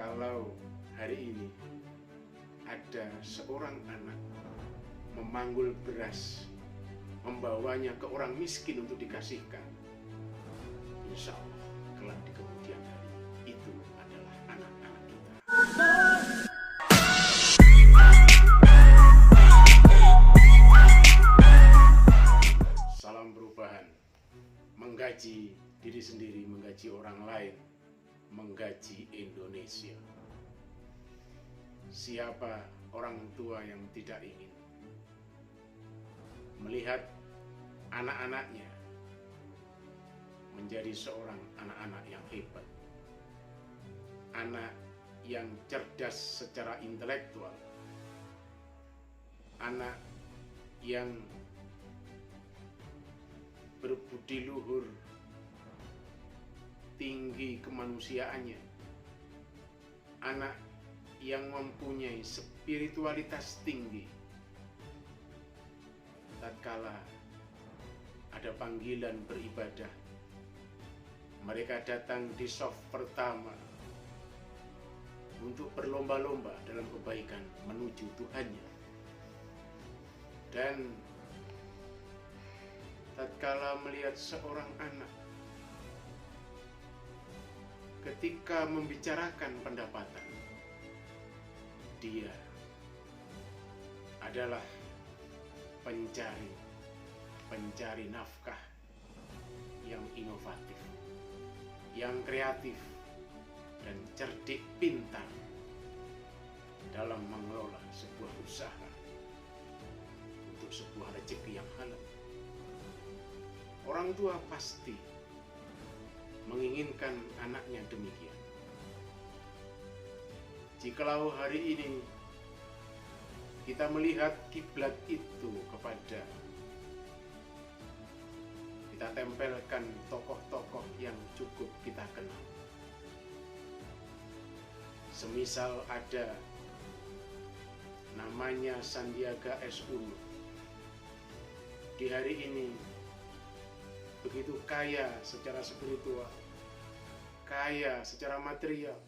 Kalau hari ini ada seorang anak memanggul beras, membawanya ke orang miskin untuk dikasihkan, insya Allah kelak di kemudian hari itu adalah anak-anak kita. Salam perubahan, menggaji diri sendiri, menggaji orang lain, menggaji Indonesia. Siapa orang tua yang tidak ingin melihat anak-anaknya menjadi seorang anak-anak yang hebat, anak yang cerdas secara intelektual, anak yang berbudi luhur, tinggi kemanusiaannya, anak yang mempunyai spiritualitas tinggi. Tatkala ada panggilan beribadah, mereka datang di saf pertama untuk berlomba-lomba dalam kebaikan menuju Tuhannya. Dan tatkala melihat seorang anak ketika membicarakan pendapatan, dia adalah pencari nafkah yang inovatif, yang kreatif, dan cerdik pintar dalam mengelola sebuah usaha untuk sebuah rezeki yang halal. Orang tua pasti menginginkan anaknya demikian. Jikalau hari ini kita melihat kiblat itu kepada, kita tempelkan tokoh-tokoh yang cukup kita kenal. Semisal ada namanya Sandiaga Uno. Di hari ini begitu kaya secara spiritual, kaya secara material,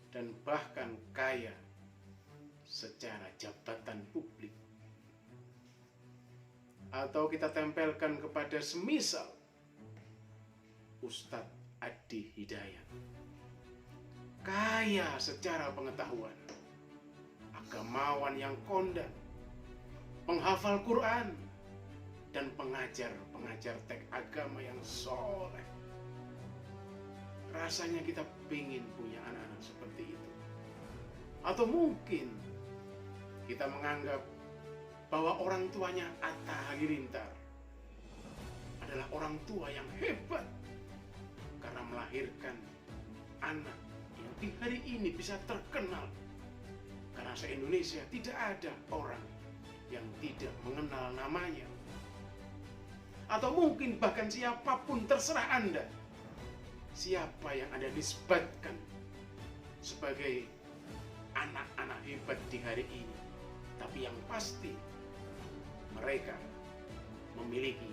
dan bahkan kaya secara jabatan publik. Atau kita tempelkan kepada semisal Ustadz Adi Hidayat, kaya secara pengetahuan, agamawan yang kondang, penghafal Quran, dan pengajar teks agama yang soleh. Rasanya kita ingin punya anak-anak seperti itu. Atau mungkin kita menganggap bahwa orang tuanya Atta Halilintar adalah orang tua yang hebat karena melahirkan anak yang di hari ini bisa terkenal. Karena se-Indonesia tidak ada orang yang tidak mengenal namanya. Atau mungkin bahkan siapapun, terserah Anda, siapa yang Anda nisbatkan sebagai anak-anak hebat di hari ini. Tapi yang pasti mereka memiliki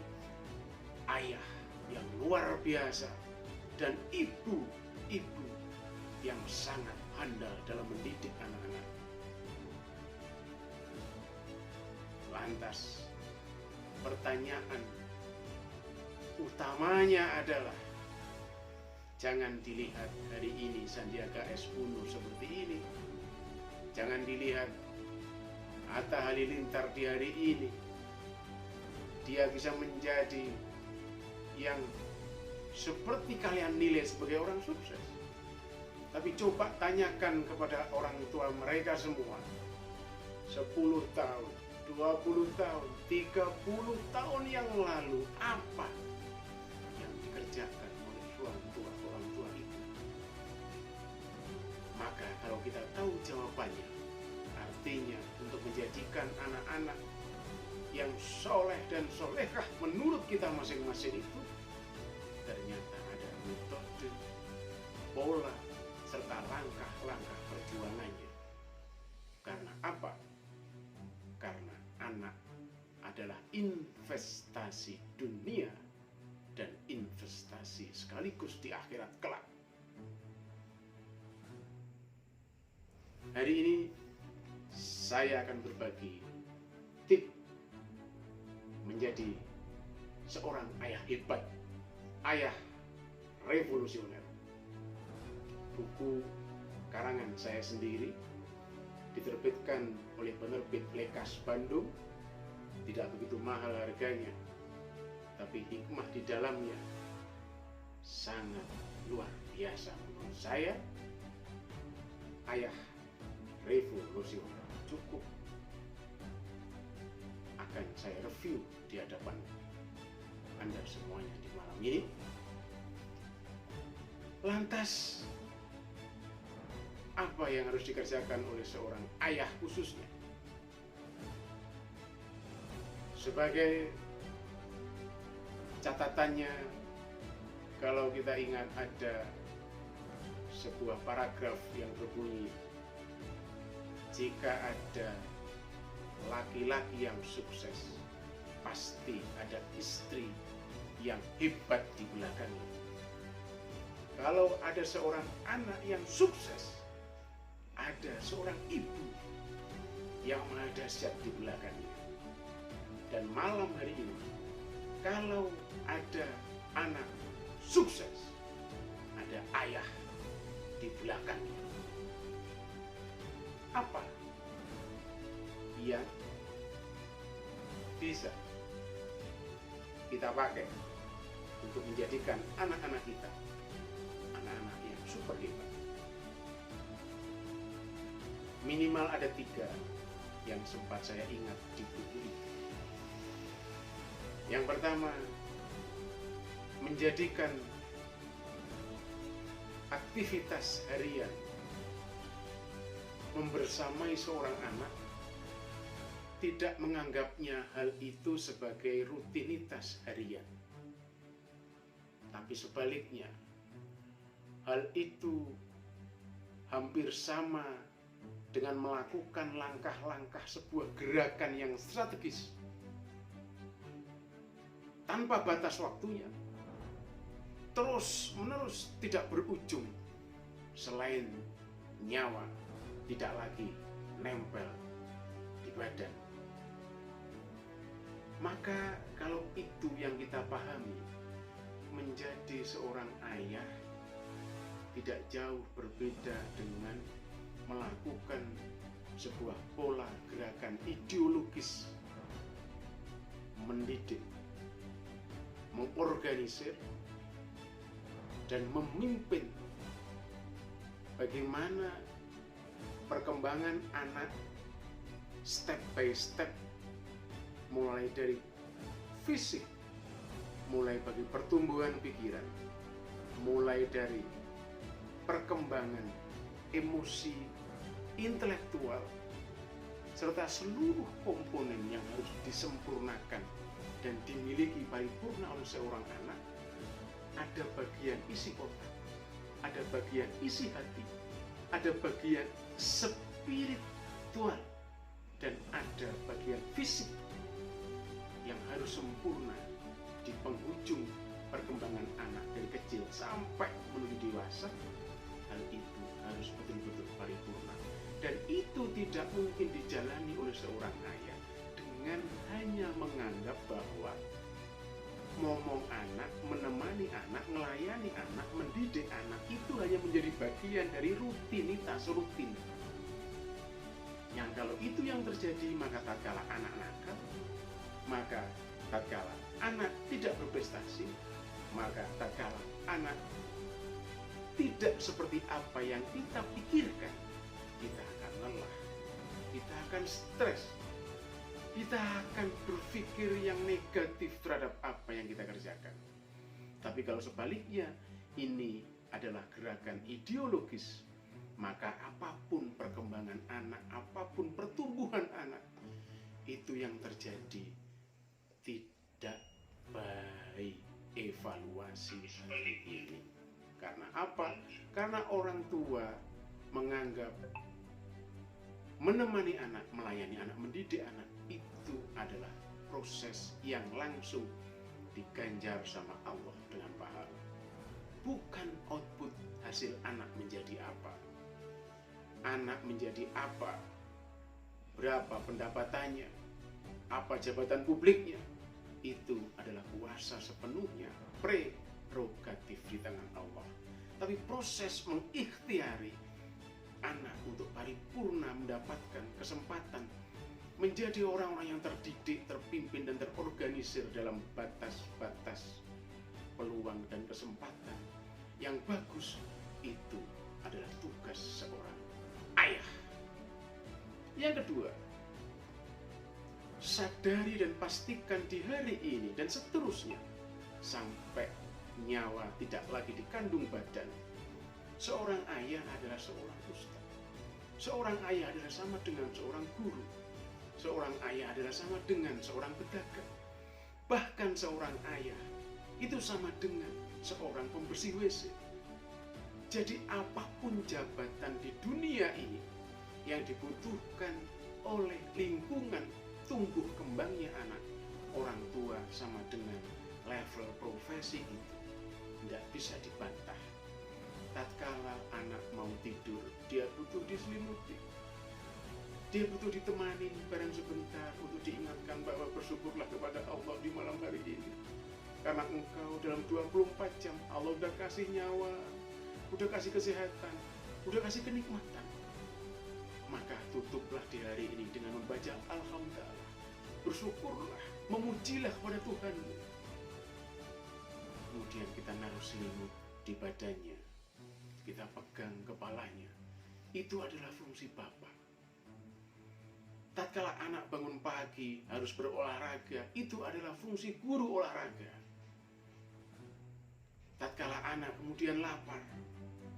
ayah yang luar biasa dan ibu yang sangat handal dalam mendidik anak-anak. Lantas pertanyaan utamanya adalah, jangan dilihat hari ini Sandiaga Uno seperti ini. Jangan dilihat Atta Halilintar di hari ini. Dia bisa menjadi yang seperti kalian nilai sebagai orang sukses. Tapi coba tanyakan kepada orang tua mereka semua, 10 tahun, 20 tahun, 30 tahun yang lalu, apa yang dikerjakan oleh orang tua itu? Maka kalau kita tahu jawabannya, artinya untuk menjadikan anak-anak yang soleh dan solehah menurut kita masing-masing itu, ternyata ada metode, pola, serta langkah-langkah perjuangannya. Karena apa? Karena anak adalah investasi dunia dan investasi sekaligus di akhirat kelak. Hari ini saya akan berbagi tip menjadi seorang ayah hebat, ayah revolusioner. Buku karangan saya sendiri, diterbitkan oleh penerbit Lekas Bandung. Tidak begitu mahal harganya, tapi hikmah di dalamnya sangat luar biasa menurut saya. Ayah revolusioner cukup akan saya review di hadapan Anda semuanya di malam ini. Lantas, apa yang harus dikerjakan oleh seorang ayah khususnya? Sebagai catatannya, kalau kita ingat ada sebuah paragraf yang berbunyi, jika ada laki-laki yang sukses, pasti ada istri yang hebat di belakangnya. Kalau ada seorang anak yang sukses, ada seorang ibu yang maha dahsyat di belakangnya. Dan malam hari ini, kalau ada anak sukses, ada ayah di belakangnya. Apa yang bisa kita pakai untuk menjadikan anak-anak kita anak-anak yang super hebat? Minimal ada 3 yang sempat saya ingat di buku ini. Yang pertama, menjadikan aktivitas harian membersamai seorang anak, tidak menganggapnya hal itu sebagai rutinitas harian, tapi sebaliknya, hal itu hampir sama dengan melakukan langkah-langkah sebuah gerakan yang strategis tanpa batas waktunya, terus menerus, tidak berujung, selain nyawa tidak lagi nempel di badan. Maka kalau itu yang kita pahami, menjadi seorang ayah tidak jauh berbeda dengan melakukan sebuah pola gerakan ideologis, mendidik, mengorganisir, dan memimpin bagaimana perkembangan anak step by step, mulai dari fisik, mulai bagi pertumbuhan pikiran, mulai dari perkembangan emosi, intelektual, serta seluruh komponen yang harus disempurnakan dan dimiliki paripurna oleh seorang anak. Ada bagian isi otak, ada bagian isi hati, ada bagian spiritual, dan ada bagian fisik yang harus sempurna di penghujung perkembangan anak dari kecil sampai menuju dewasa. Hal itu harus betul-betul paripurna, dan itu tidak mungkin dijalani oleh seorang ayah dengan hanya menganggap bahwa ngomong anak, menemani anak, melayani anak, mendidik anak itu hanya menjadi bagian dari rutinitas rutin. Yang kalau itu yang terjadi, maka tatkala anak nakal, maka tatkala anak tidak berprestasi, maka tatkala anak tidak seperti apa yang kita pikirkan, kita akan lelah, kita akan stres, kita akan berpikir yang negatif terhadap apa yang kita kerjakan. Tapi kalau sebaliknya, ini adalah gerakan ideologis, maka apapun perkembangan anak, apapun pertumbuhan anak, itu yang terjadi tidak baik. Evaluasi seperti ini. Karena apa? Karena orang tua menganggap menemani anak, melayani anak, mendidik anak itu adalah proses yang langsung diganjar sama Allah dengan pahala. Bukan output hasil anak menjadi apa. anak menjadi apa, berapa pendapatannya, apa jabatan publiknya, itu adalah kuasa sepenuhnya, prerogatif di tangan Allah. Tapi proses mengikhtiari anak untuk paripurna mendapatkan kesempatan menjadi orang-orang yang terdidik, terpimpin, dan terorganisir dalam batas-batas peluang dan kesempatan yang bagus, itu adalah tugas seorang ayah. Yang kedua, sadari dan pastikan di hari ini dan seterusnya sampai nyawa tidak lagi dikandung badan, seorang ayah adalah seorang ustaz. Seorang ayah adalah sama dengan seorang guru. Seorang ayah adalah sama dengan seorang pedagang. Bahkan seorang ayah itu sama dengan seorang pembersih WC. Jadi apapun jabatan di dunia ini yang dibutuhkan oleh lingkungan tumbuh kembangnya anak, orang tua sama dengan level profesi itu tidak bisa dibantah. Tatkala anak mau tidur, dia butuh diselimuti, dia butuh ditemani bareng sebentar untuk diingatkan bahwa bersyukurlah kepada Allah di malam hari ini, karena engkau dalam 24 jam Allah udah kasih nyawa, udah kasih kesehatan, udah kasih kenikmatan. Maka tutuplah di hari ini dengan membaca Alhamdulillah, bersyukurlah, memujilah kepada Tuhanmu. Kemudian kita naruh selimut di badannya, kita pegang kepalanya. Itu adalah fungsi bapak. Tatkala anak bangun pagi harus berolahraga, itu adalah fungsi guru olahraga. Tatkala anak kemudian lapar,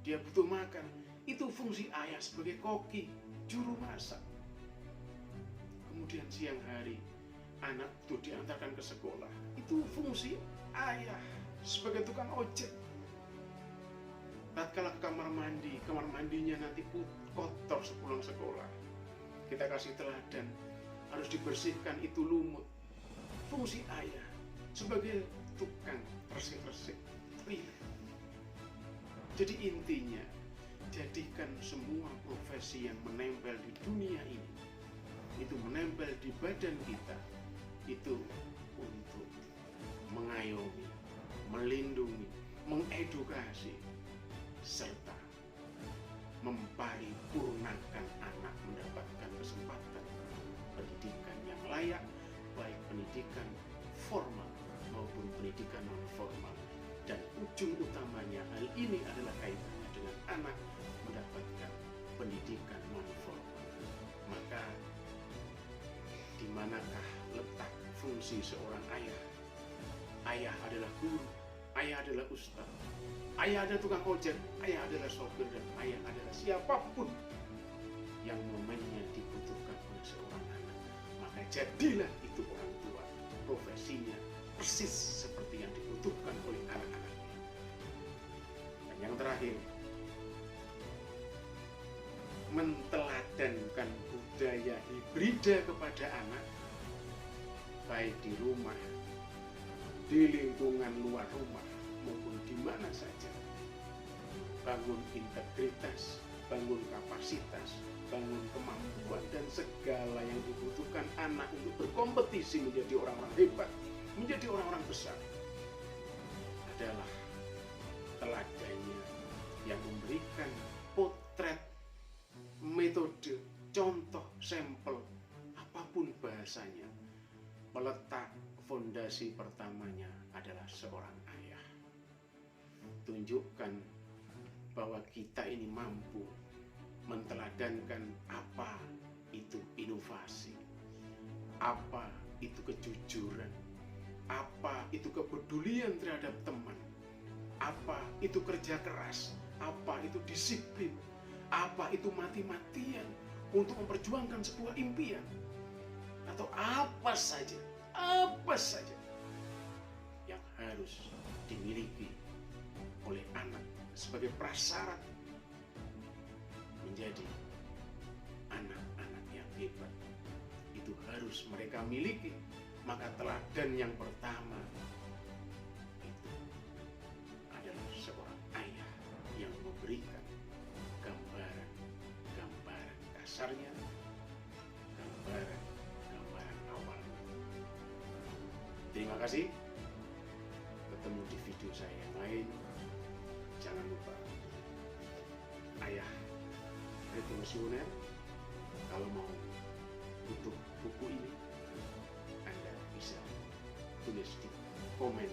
dia butuh makan, itu fungsi ayah sebagai koki, juru masak. Kemudian siang hari anak butuh diantarkan ke sekolah, itu fungsi ayah sebagai tukang ojek. Tatkala ke kamar mandinya nanti kotor sepulang sekolah, kita kasih teladan, harus dibersihkan itu lumut. Fungsi ayah sebagai tukang resik-resik. Jadi intinya, jadikan semua profesi yang menempel di dunia ini, itu menempel di badan kita, itu untuk mengayomi, melindungi, mengedukasi, serta memparipurnakan anak mendapatkan kesempatan pendidikan yang layak, baik pendidikan formal maupun pendidikan non formal. Dan ujung utamanya hal ini adalah kaitannya dengan anak mendapatkan pendidikan non formal. Maka di manakah letak fungsi seorang ayah? Ayah adalah guru, ayah adalah ustaz, ayah adalah tukang ojek, ayah adalah sopir, dan ayah adalah siapapun yang momennya dibutuhkan oleh seorang anak. Maka jadilah itu orang tua, profesinya persis seperti yang dibutuhkan oleh anak-anaknya. Dan yang terakhir, menteladankan budaya hibrida kepada anak, baik di rumah, di lingkungan luar rumah, maupun di mana saja. Bangun integritas, bangun kapasitas, bangun kemampuan, dan segala yang dibutuhkan anak untuk berkompetisi menjadi orang-orang hebat, menjadi orang-orang besar, adalah teladannya yang memberikan potret, metode, contoh, sampel, apapun bahasanya. Meletak fondasi pertamanya adalah seorang ayah. Tunjukkan bahwa kita ini mampu menteladankan apa itu inovasi, apa itu kejujuran, apa itu kepedulian terhadap teman, apa itu kerja keras, apa itu disiplin, apa itu mati-matian untuk memperjuangkan sebuah impian, atau apa saja yang harus dimiliki oleh anak sebagai prasyarat menjadi anak-anak yang hebat. Itu harus mereka miliki. Maka teladan yang pertama itu adalah seorang ayah yang memberikan gambaran dasarnya gambaran awal. Terima kasih. Ketemu di video saya yang lain. Jangan lupa, Ayah Revolusioner, kalau mau butuh buku ini, Anda bisa tulis di komen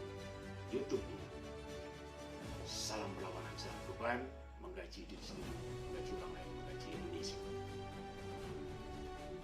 YouTube ini. Salam perlawanan, salam perubahan, menggaji diri sendiri, menggaji orang lain, menggaji Indonesia.